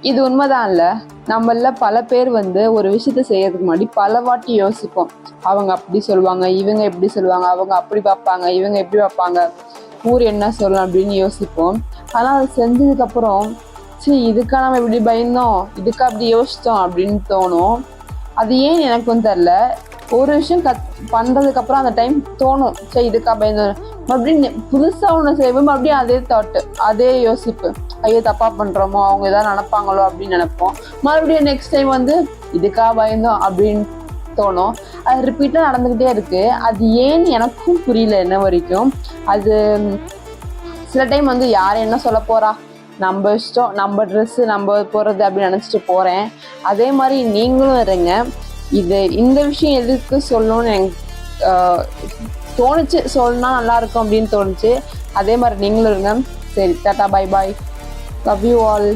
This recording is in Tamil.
இது உண்மைதான் இல்ல. நம்மள பல பேர் வந்து ஒரு விஷயத்த செய்யறதுக்கு முன்னாடி பல வாட்டி யோசிப்போம். அவங்க அப்படி சொல்லுவாங்க, இவங்க எப்படி சொல்லுவாங்க, அவங்க அப்படி பார்ப்பாங்க, இவங்க எப்படி பார்ப்பாங்க, ஊர் என்ன சொல்லணும் அப்படின்னு யோசிப்போம். ஆனா அது செஞ்சதுக்கு அப்புறம் இதுக்கா நம்ம இப்படி பயந்தோம், இதுக்கா அப்படி யோசிச்சோம் அப்படின்னு தோணும். அது ஏன் எனக்கும் தெரியல. ஒரு விஷயம் பண்றதுக்கு அப்புறம் அந்த டைம் தோணும், இதுக்கா பயந்தோம், மறுபடியும் புதுசா ஒண்ணு செய்வோம், மறுபடியும் அதே தாட்டு, அதே யோசிப்பு, ஐயோ தப்பா பண்றோமோ, அவங்க ஏதாவது நினைப்பாங்களோ அப்படின்னு நினைப்போம். மறுபடியும் நெக்ஸ்ட் டைம் வந்து இதுக்கா பயந்தோம் அப்படின்னு தோணும். அது ரிப்பீட்டா நடந்துகிட்டே இருக்கு. அது ஏன்னு எனக்கும் புரியல என்ன வரைக்கும். அது சில டைம் வந்து யார் என்ன சொல்ல போறா, நம்ம இஷ்டம், நம்ம ட்ரெஸ்ஸு நம்ம போறது அப்படின்னு நினைச்சிட்டு போறேன். அதே மாதிரி நீங்களும் இருங்க. இந்த விஷயம் எதுக்கு சொல்லணும்னு எனக்கு தோணுச்சு, சொல்லணும்னா நல்லா இருக்கும் அப்படின்னு தோணுச்சு. அதே மாதிரி நீங்களும் இருங்க. சரி, Tata, bye bye, love you all.